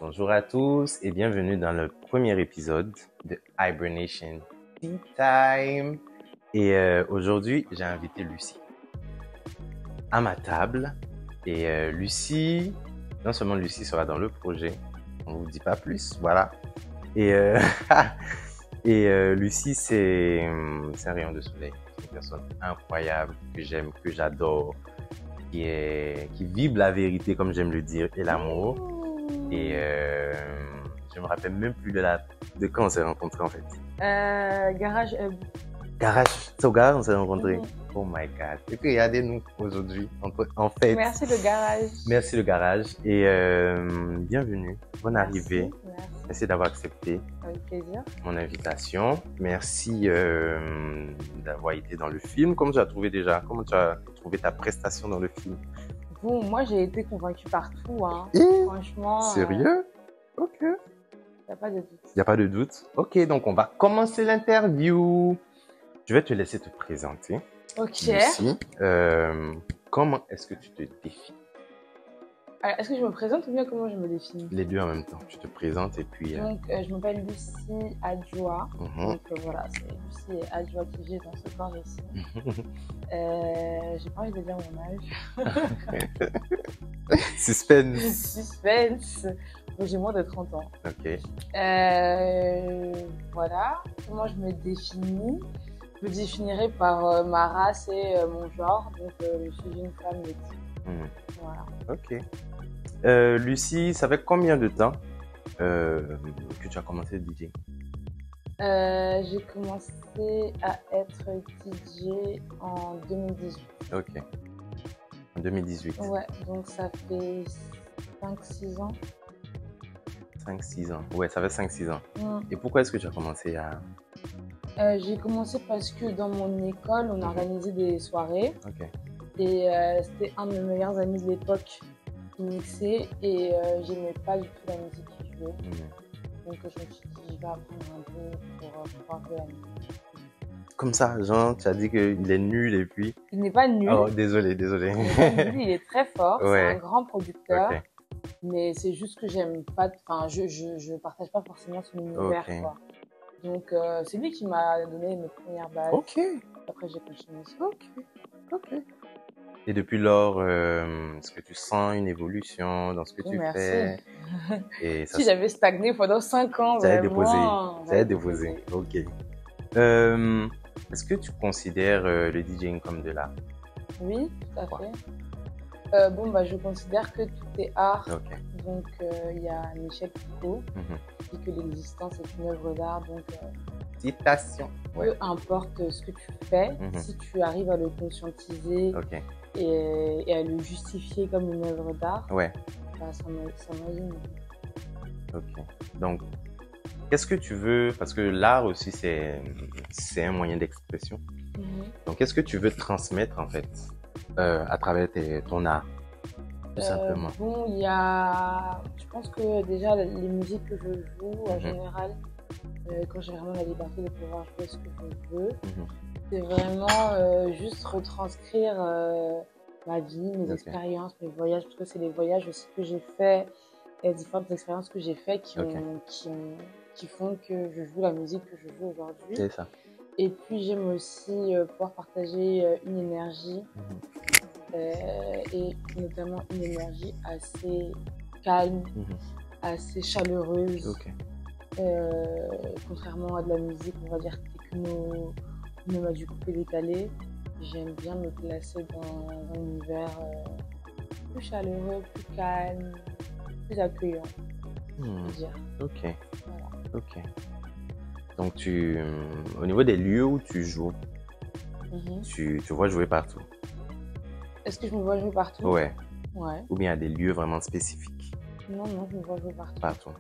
Bonjour à tous et bienvenue dans le premier épisode de Hibernation Tea Time. Et aujourd'hui, j'ai invité Lucie à ma table. Et Lucie, non seulement Lucie sera dans le projet, on ne vous dit pas plus, voilà. Et, Lucie, c'est un rayon de soleil. C'est une personne incroyable que j'aime, que j'adore, qui vibre la vérité, comme j'aime le dire, et l'amour. Et je me rappelle même plus de quand on s'est rencontrés en fait. Garage Hub. Garage, c'est au garage on s'est rencontrés. Oh my God. Et puis regardez-nous aujourd'hui, en fait. Merci le garage. Merci le garage et bienvenue, bonne arrivée. Merci d'avoir accepté Avec plaisir. Mon invitation. Merci d'avoir été dans le film. Comment tu as trouvé déjà? Comment tu as trouvé ta prestation dans le film? Bon, moi j'ai été convaincue par tout, hein. Franchement. Sérieux? Ok. Il n'y a pas de doute. Il n'y a pas de doute. Ok, donc on va commencer l'interview. Je vais te laisser te présenter. Ok. Lucie, comment est-ce que tu te définis? Alors, est-ce que je me présente ou bien comment je me définis? Les deux en même temps. Tu te présentes et puis... Donc, je m'appelle Lucie Adjoa. Donc, voilà, c'est Lucie Adjoa qui vit dans ce corps ici. J'ai pas envie de dire mon âge. Suspense. Suspense. Donc, j'ai moins de 30 ans. Ok. Voilà. Comment je me définis? Je me définirais par ma race et mon genre. Donc, je suis une femme métisse. Voilà. Ok. Lucie, ça fait combien de temps que tu as commencé DJ? J'ai commencé à être DJ en 2018. Ok. En 2018. Ouais, donc ça fait 5-6 ans. 5-6 ans. Ouais, ça fait 5-6 ans. Et pourquoi est-ce que tu as commencé à... J'ai commencé parce que dans mon école, on organisait des soirées. Ok. Et c'était un de mes meilleurs amis de l'époque qui mixait et j'aimais pas du tout la musique qu'il jouait. Donc je me suis dit, je vais apprendre un peu pour pouvoir jouer la musique. Comme ça, genre, tu as dit qu'il est nul et puis... Il n'est pas nul. Oh, désolé. Il n'est pas nul, il est très fort, Ouais. c'est un grand producteur. Okay. Mais c'est juste que j'aime pas, enfin, je partage pas forcément son univers, quoi. Donc c'est lui qui m'a donné mes premières bases. Ok. Après j'ai continué. Ok. Et depuis lors, est-ce que tu sens une évolution dans ce que tu fais? Et ça si j'avais stagné pendant 5 ans, ça a vraiment. déposé. Ok. Est-ce que tu considères le DJing comme de l'art? Oui, tout à fait. Je considère que tout est art. Okay. Donc, il y a Michel Foucault qui dit que l'existence est une œuvre d'art. Donc, citation. Peu importe ce que tu fais, si tu arrives à le conscientiser et à le justifier comme une œuvre d'art, ça m'aligne. Ok. Donc, qu'est-ce que tu veux? Parce que l'art aussi, c'est un moyen d'expression. Donc, qu'est-ce que tu veux transmettre en fait à travers ton art, tout simplement? Bon, je pense que déjà les musiques que je joue en général, quand j'ai vraiment la liberté de pouvoir jouer ce que je veux, c'est vraiment juste retranscrire ma vie, mes expériences, mes voyages, parce que c'est les voyages aussi que j'ai faits, et différentes expériences que j'ai faites qui font que je joue la musique que je joue aujourd'hui. C'est ça. Et puis j'aime aussi pouvoir partager une énergie, et notamment une énergie assez calme, assez chaleureuse. Contrairement à de la musique, on va dire techno, du coupé décalé, j'aime bien me placer dans un univers plus chaleureux, plus calme, plus accueillant, je veux dire. Ok. Voilà. Ok. Donc, au niveau des lieux où tu joues, tu vois jouer partout? Est-ce que je me vois jouer partout? Ouais. Ouais. Ou bien à des lieux vraiment spécifiques? Non, je me vois jouer partout. Partout.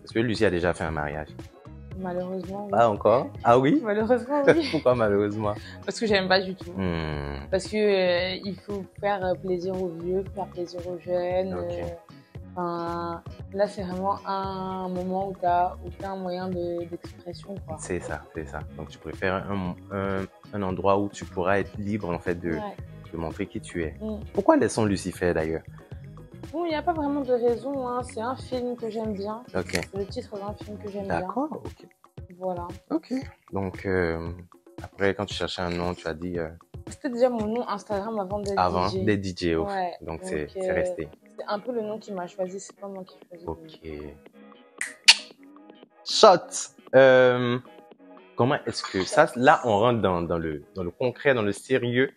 Est-ce que Lucie a déjà fait un mariage? Malheureusement, oui. Pas encore? Ah oui? Malheureusement, oui. Pourquoi malheureusement? Parce que j'aime pas du tout. Parce que il faut faire plaisir aux vieux, faire plaisir aux jeunes. Là, c'est vraiment un moment où tu n'as aucun moyen d'expression, quoi. C'est ça. Donc, tu préfères un endroit où tu pourras être libre, en fait, de montrer qui tu es. Pourquoi les sons Lucifer, d'ailleurs? Bon, il n'y a pas vraiment de raison, hein. C'est un film que j'aime bien. Ok. C'est le titre d'un film que j'aime bien. D'accord, ok. Voilà. Ok. Donc, après, quand tu cherchais un nom, tu as dit... C'était déjà mon nom Instagram avant d'être avant DJ. d'être DJ, ouf. Ouais. Donc c'est resté. C'est un peu le nom qui m'a choisi, c'est pas moi qui ai choisi. Ok. Shot. Comment est-ce que ça, là, on rentre dans le concret, dans le sérieux.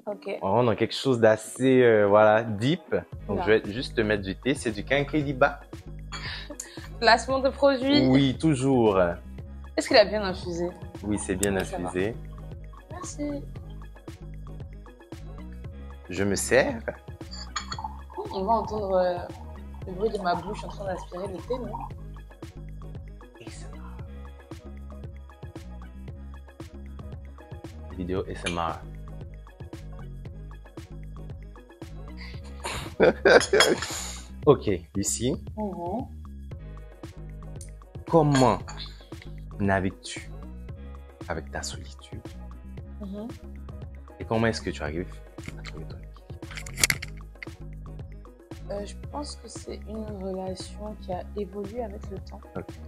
Ok. On rentre dans quelque chose d'assez, voilà, deep. Donc, Là. je vais juste te mettre du thé. C'est du Quinqueliba. Placement de produit. Oui, toujours. Est-ce qu'il a bien infusé? Oui, c'est bien Ouais, ça infusé. Merci. Je me sers. On va entendre le bruit de ma bouche en train d'aspirer le thé, non? Vidéo SMR. Ok, Lucie. Comment navigues-tu avec ta solitude? Et comment est-ce que tu arrives à trouver ton équilibre? Je pense que c'est une relation qui a évolué avec le temps. Okay.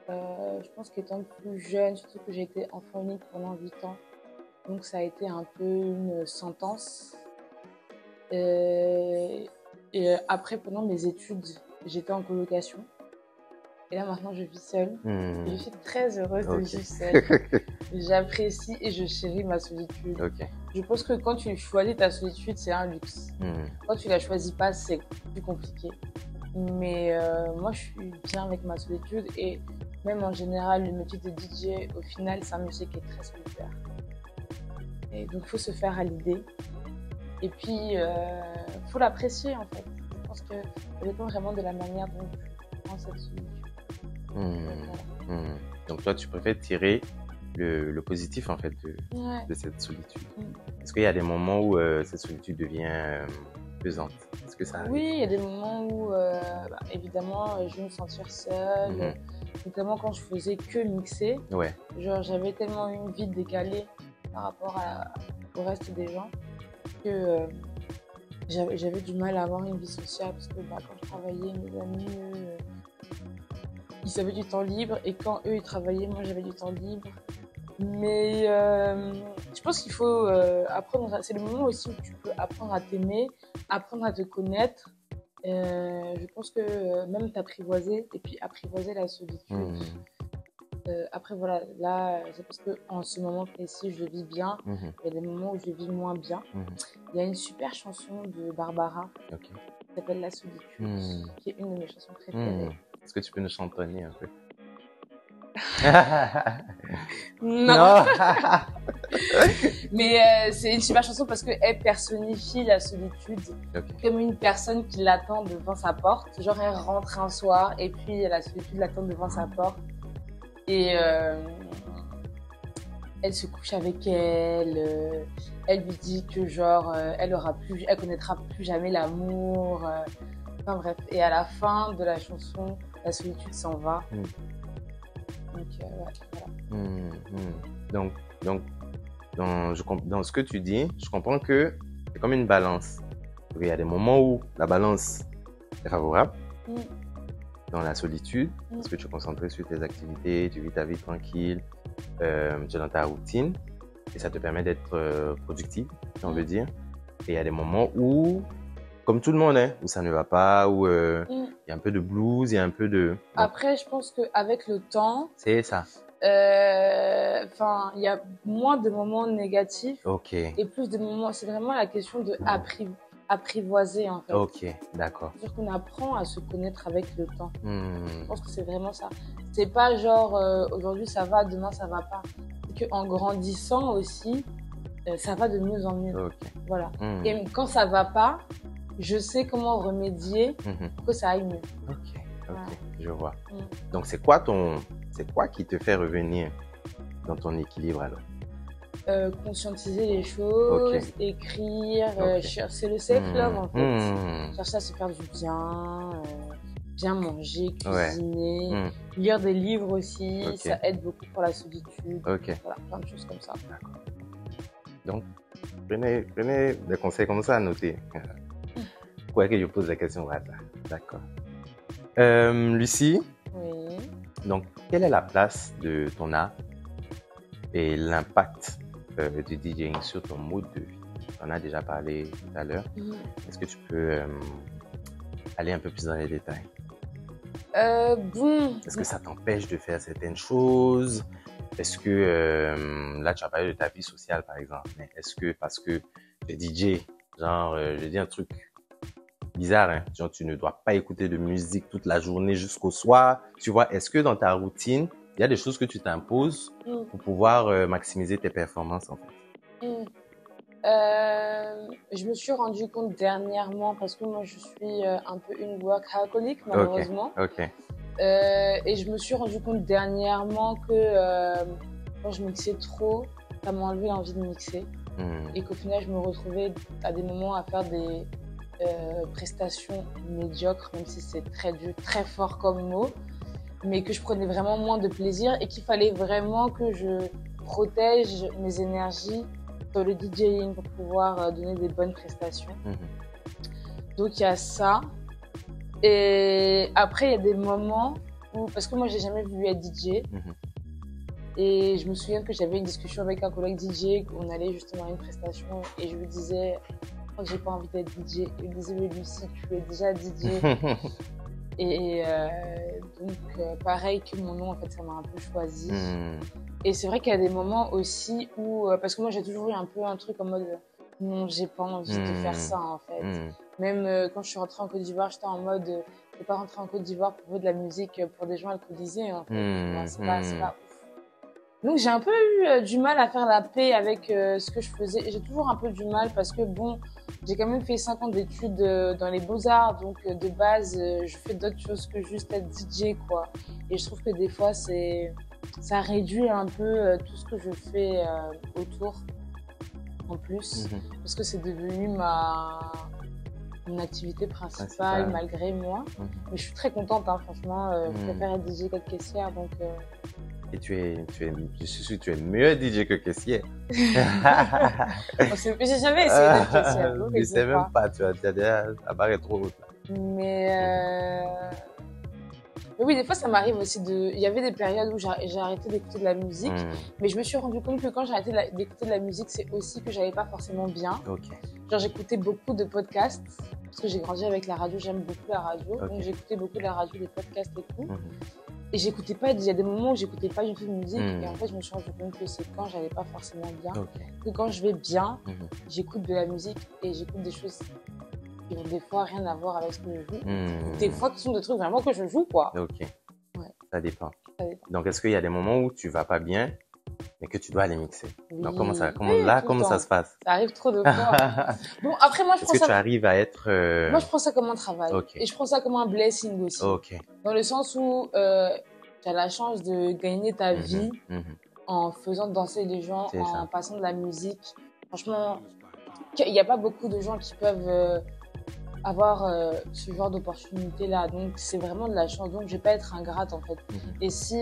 Je pense qu'étant plus jeune, surtout que j'ai été enfant unique pendant 8 ans, donc ça a été un peu une sentence. Et après, pendant mes études, j'étais en colocation. Et là, maintenant, je vis seule. Et je suis très heureuse de vivre seule. J'apprécie et je chéris ma solitude. Okay. Je pense que quand tu choisis ta solitude, c'est un luxe. Quand tu la choisis pas, c'est plus compliqué. Mais moi, je suis bien avec ma solitude. Et même en général, le métier de DJ, au final, c'est un métier qui est très solitaire. Et donc, il faut se faire à l'idée. Et puis, faut l'apprécier, en fait. Je pense que ça dépend vraiment de la manière dont tu prends cette solitude. Donc toi, tu préfères tirer le positif en fait de cette solitude. Est-ce qu'il y a des moments où cette solitude devient pesante? Est-ce que ça arrive? Oui, il y a des moments où, évidemment, je vais me sentir seule, notamment quand je faisais que mixer. Ouais. Genre, j'avais tellement une vie décalée par rapport au reste des gens que j'avais du mal à avoir une vie sociale parce que quand je travaillais, mes amis, ils avaient du temps libre et quand eux ils travaillaient, moi j'avais du temps libre. Mais je pense qu'il faut apprendre. C'est le moment aussi où tu peux apprendre à t'aimer, apprendre à te connaître. Je pense que même t'apprivoiser et puis apprivoiser la solitude. Après voilà, là c'est parce que en ce moment précis je le vis bien. Il y a des moments où je vis moins bien. Il y a une super chanson de Barbara qui s'appelle La solitude, qui est une de mes chansons préférées. Est-ce que tu peux nous chantonner un peu? Non. Mais c'est une super chanson parce qu'elle personnifie la solitude comme une personne qui l'attend devant sa porte. Genre elle rentre un soir et puis la solitude l'attend devant sa porte. Et elle se couche avec elle. Elle lui dit que genre elle connaîtra plus jamais l'amour. Enfin bref. Et à la fin de la chanson, la solitude s'en va. Donc, voilà. Donc, dans ce que tu dis, je comprends que c'est comme une balance. Il y a des moments où la balance est favorable, dans la solitude, parce que tu es concentré sur tes activités, tu vis ta vie tranquille, tu es dans ta routine, et ça te permet d'être productif, si on veut dire. Et il y a des moments où, comme tout le monde, où ça ne va pas, où il y a un peu de blues, il y a un peu de... Donc, après, je pense qu'avec le temps... C'est ça. Il y a moins de moments négatifs et plus de moments... C'est vraiment la question de apprivoiser, en fait. Ok, d'accord. C'est-à-dire qu'on apprend à se connaître avec le temps. Je pense que c'est vraiment ça. C'est pas genre, aujourd'hui ça va, demain ça va pas. C'est qu'en grandissant aussi, ça va de mieux en mieux. Voilà. Et quand ça va pas, je sais comment remédier pour que ça aille mieux. Je vois. Donc c'est quoi qui te fait revenir dans ton équilibre alors? Conscientiser les choses, écrire, c'est le self-love en fait. Chercher à se faire du bien, bien manger, cuisiner, lire des livres aussi, ça aide beaucoup pour la solitude. Voilà, plein de choses comme ça. Donc, prenez des conseils comme ça à noter. pourquoi que je pose la question? Voilà. D'accord. Lucie, Oui. donc, quelle est la place de ton art et l'impact du DJing sur ton mode de vie? On a déjà parlé tout à l'heure. Est-ce que tu peux aller un peu plus dans les détails? Bon. Est-ce que ça t'empêche de faire certaines choses? Est-ce que, là, tu as parlé de ta vie sociale, par exemple, mais est-ce que parce que tu es DJ, genre, je dis un truc bizarre, hein, genre, tu ne dois pas écouter de musique toute la journée jusqu'au soir, tu vois, est-ce que dans ta routine, il y a des choses que tu t'imposes pour pouvoir maximiser tes performances, en fait? Je me suis rendu compte dernièrement, parce que moi je suis un peu une workaholic malheureusement. Ok. Et je me suis rendu compte dernièrement que quand je mixais trop, ça m'a enlevé l'envie de mixer. Et qu'au final, je me retrouvais à des moments à faire des prestations médiocres, même si c'est très dur, très fort comme mot, mais que je prenais vraiment moins de plaisir et qu'il fallait vraiment que je protège mes énergies sur le DJing pour pouvoir donner des bonnes prestations. Donc il y a ça. Et après, il y a des moments où, parce que moi, j'ai jamais voulu être DJ. Et je me souviens que j'avais une discussion avec un collègue DJ, on allait justement à une prestation et je lui disais, je crois que j'ai pas envie d'être DJ. Il me disait, mais Lucie, tu es déjà DJ. Et donc, pareil que mon nom, en fait, ça m'a un peu choisi. Et c'est vrai qu'il y a des moments aussi où, parce que moi, j'ai toujours eu un peu un truc en mode, non, j'ai pas envie de faire ça, en fait. Même quand je suis rentrée en Côte d'Ivoire, j'étais en mode, je vais pas rentrer en Côte d'Ivoire pour jouer de la musique pour des gens alcoolisés, en fait. C'est pas ouf. Donc, j'ai un peu eu du mal à faire la paix avec ce que je faisais. J'ai toujours un peu du mal parce que, bon, j'ai quand même fait 5 ans d'études dans les beaux-arts. Donc, de base, je fais d'autres choses que juste être DJ, quoi. Et je trouve que des fois, ça réduit un peu tout ce que je fais autour, en plus. Parce que c'est devenu mon activité principale, malgré moi. Mais je suis très contente, hein, franchement. Je préfère être DJ qu'être caissière, donc... Et je suis sûr que tu es meilleur DJ que caissier. J'ai jamais essayé d'être caissière. Je sais même pas, tu as déjà, la barre est trop haute. Mais oui, des fois, ça m'arrive aussi il y avait des périodes où j'ai arrêté d'écouter de la musique, mais je me suis rendu compte que quand j'ai arrêté d'écouter de la musique, c'est aussi que j'allais pas forcément bien. Genre, j'écoutais beaucoup de podcasts, parce que j'ai grandi avec la radio, j'aime beaucoup la radio, donc j'écoutais beaucoup la radio, des podcasts et tout. Et j'écoutais pas, il y a des moments où j'écoutais pas du tout de musique, et en fait, je me suis rendu compte que c'est quand j'allais pas forcément bien, que quand je vais bien, j'écoute de la musique et j'écoute des choses qui ont des fois rien à voir avec ce que je joue. Des fois, qui sont des trucs vraiment que je joue, quoi. Ça dépend. Donc, est-ce qu'il y a des moments où tu vas pas bien, mais que tu dois aller mixer? Donc, comment ça se passe? Ça arrive trop de fois. Bon, après, moi, je prends ça... Est-ce que tu arrives à être... Moi, je prends ça comme un travail. Et je prends ça comme un blessing aussi. Dans le sens où tu as la chance de gagner ta vie en faisant danser les gens, en passant de la musique. Franchement, il n'y a pas beaucoup de gens qui peuvent avoir ce genre d'opportunité-là. Donc, c'est vraiment de la chance. Donc, je vais pas être ingrate, en fait. Et si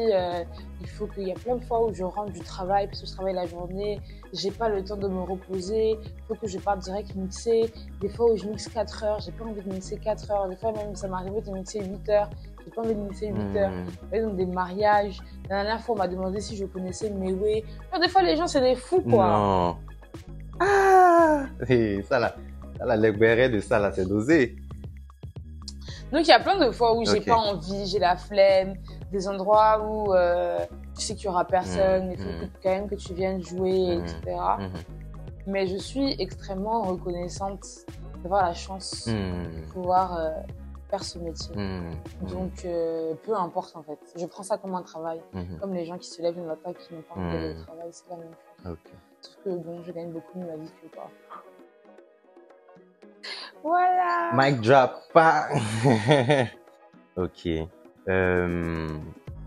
il faut qu'il y a plein de fois où je rentre du travail, parce que je travaille la journée, j'ai pas le temps de me reposer, il faut que je parte direct mixer. Des fois où je mixe 4 heures, j'ai pas envie de mixer 4 heures. Des fois, même, ça m'arrivait de mixer 8 heures. J'ai pas envie de mixer 8 heures. Par exemple, des mariages. La dernière fois, on m'a demandé si je connaissais Mewé. Des fois, les gens, c'est des fous, quoi. Non. Ah! Et ça, là. Les bérets de ça, là, c'est dosé. Donc, il y a plein de fois où j'ai pas envie, j'ai la flemme, des endroits où tu sais qu'il y aura personne, il faut quand même que tu viennes jouer, etc. Mais je suis extrêmement reconnaissante d'avoir la chance de pouvoir faire ce métier. Donc, peu importe, en fait. Je prends ça comme un travail. Comme les gens qui se lèvent le matin qui n'ont pas envie d'aller au travail, c'est la même chose. Sauf que, bon, je gagne beaucoup mieux ma vie que toi. Voilà. Mic drop. Ok.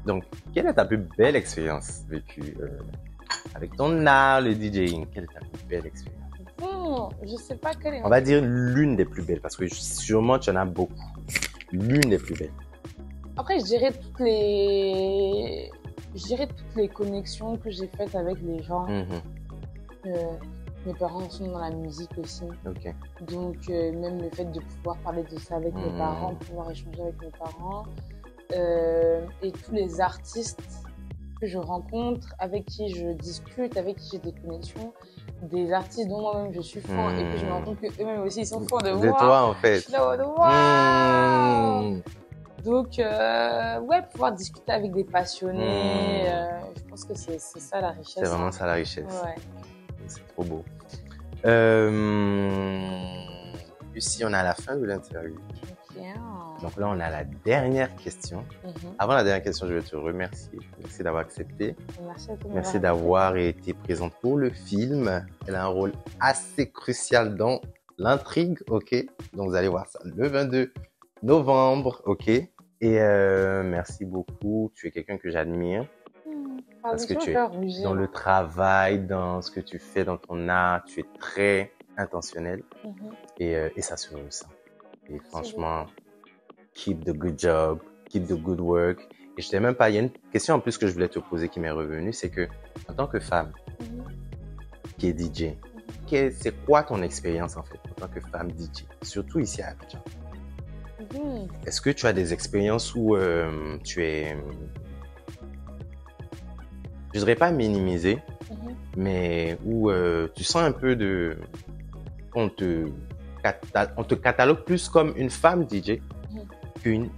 Donc, quelle est ta plus belle expérience vécue avec ton art, le DJing? Quelle est ta plus belle expérience? Je sais pas quelle est. On va dire l'une des plus belles, parce que sûrement tu en as beaucoup. L'une des plus belles. Après, je dirais toutes les connexions que j'ai faites avec les gens. Mes parents sont dans la musique aussi. Ok. Donc, même le fait de pouvoir parler de ça avec mes parents, pouvoir échanger avec mes parents, et tous les artistes que je rencontre, avec qui je discute, avec qui j'ai des connexions, des artistes dont moi-même je suis fan et que je me rends compte qu'eux-mêmes aussi ils sont fans de moi. De toi, en fait. Je suis là, waouh! Donc, ouais, pouvoir discuter avec des passionnés, je pense que c'est ça la richesse. C'est vraiment ça la richesse. Ouais. C'est trop beau. Ici, on est à la fin de l'interview. Okay. Donc là, on a la dernière question. Avant la dernière question, je vais te remercier. Merci d'avoir accepté. Merci à toi. Merci d'avoir été présente pour le film. Elle a un rôle assez crucial dans l'intrigue, ok? Donc, vous allez voir ça le 22 novembre, ok? Et merci beaucoup. Tu es quelqu'un que j'admire. Parce que tu es dans le travail, dans ce que tu fais, dans ton art, tu es très intentionnel. Et ça se ressent. Et franchement, keep the good job, keep the good work. Et je sais même pas, il y a une question en plus que je voulais te poser qui m'est revenue, c'est que en tant que femme qui est DJ, c'est quoi ton expérience en fait en tant que femme DJ, surtout ici à Abidjan? Est-ce que tu as des expériences où tu es, je dirais pas minimisée, mais où tu sens un peu de, on te catalogue plus comme une femme DJ qu'une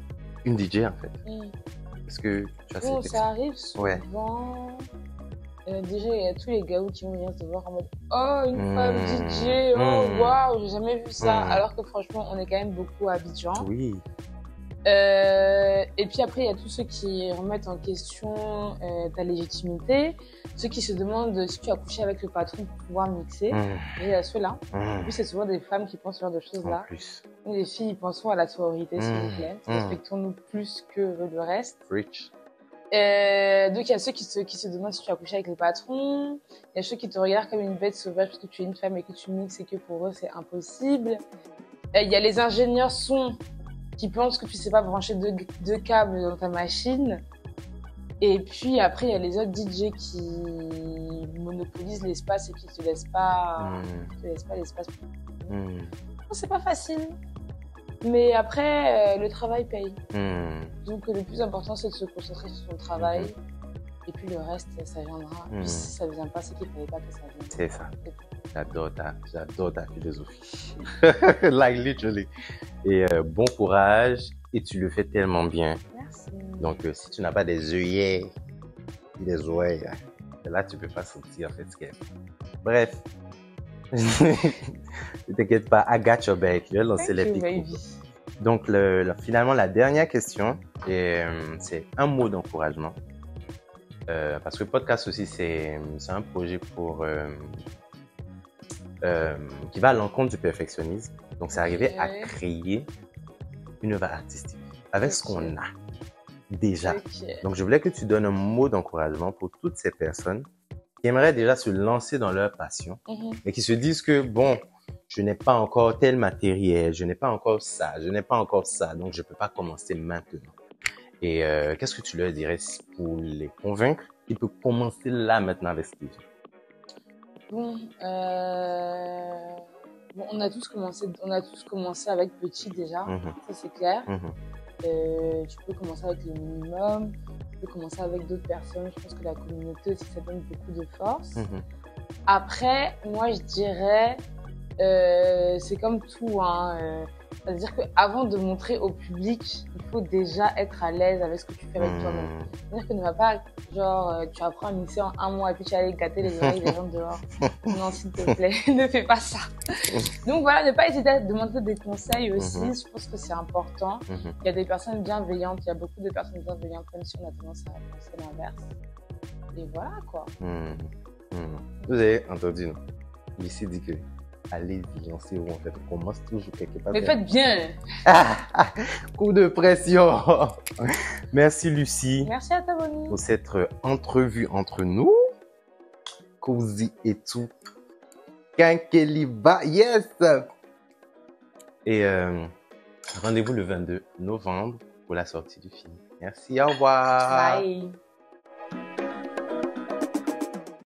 DJ en fait. Est-ce que tu as cette ça arrive souvent. Ouais. Déjà, il y a tous les gars qui vont venir te voir en mode oh, une femme DJ, oh waouh, j'ai jamais vu ça. Alors que franchement, on est quand même beaucoup à Abidjan. Oui. Et puis après, il y a tous ceux qui remettent en question ta légitimité, ceux qui se demandent si tu as couché avec le patron pour pouvoir mixer. Il y a ceux-là. En plus, c'est souvent des femmes qui pensent ce genre de choses-là. Les filles, pensons à la sororité, s'il vous plaît. Respectons-nous plus que le reste. Rich. Donc, il y a ceux qui se demandent si tu as couché avec le patron. Il y a ceux qui te regardent comme une bête sauvage parce que tu es une femme et que tu mixes et que pour eux, c'est impossible. Il y a les ingénieurs son qui pensent que tu sais pas brancher deux câbles dans ta machine. Et puis après, il y a les autres DJ qui monopolisent l'espace et qui te laissent pas l'espace. C'est pas facile. Mais après, le travail paye. Donc le plus important, c'est de se concentrer sur son travail. Et puis le reste, ça viendra. Puis si ça vient pas, c'est qu'il fallait pas que ça vienne. C'est ça. J'adore ta philosophie. Like literally. Et bon courage. Et tu le fais tellement bien. Merci. Donc si tu n'as pas des œillets et des oreilles, là tu peux pas sentir en fait ce qu'elle fait. Bref. Ne t'inquiète pas, I got your back. Je vais lancer les picots. Donc finalement la dernière question, c'est un mot d'encouragement. Parce que le podcast aussi c'est un projet pour qui va à l'encontre du perfectionnisme. Donc c'est arriver à créer une œuvre artistique avec ce qu'on a déjà. Donc je voulais que tu donnes un mot d'encouragement pour toutes ces personnes qui aimeraient déjà se lancer dans leur passion et qui se disent que bon, je n'ai pas encore tel matériel, je n'ai pas encore ça, donc je peux pas commencer maintenant. Et qu'est-ce que tu leur dirais pour les convaincre qu'ils peuvent commencer là maintenant avec ce qu'ils font? Bon, on a tous commencé avec petit déjà, ça c'est clair. Tu peux commencer avec le minimum, tu peux commencer avec d'autres personnes. Je pense que la communauté aussi, ça donne beaucoup de force. Après, moi je dirais, c'est comme tout, hein. C'est-à-dire qu'avant de montrer au public, il faut déjà être à l'aise avec ce que tu fais avec toi-même. C'est-à-dire que ne va pas, genre, tu apprends à mixer en un mois et puis tu vas aller gâter les oreilles des gens dehors. Non, s'il te plaît, ne fais pas ça. Donc voilà, ne pas hésiter à demander des conseils aussi. Je pense que c'est important. Il y a des personnes bienveillantes, il y a beaucoup de personnes bienveillantes, même si on a tendance à penser l'inverse. Et voilà, quoi. Vous avez entendu, non? Lucie dit que allez-y, lancez-vous, en fait. On commence toujours quelque part. Mais faites bien! Coup de pression! Merci, Lucie. Merci à toi, Bonnie. Pour cette entrevue entre nous. Cozy et tout. Kinkeliba, yes! Et rendez-vous le 22 novembre pour la sortie du film. Merci, au revoir! Bye!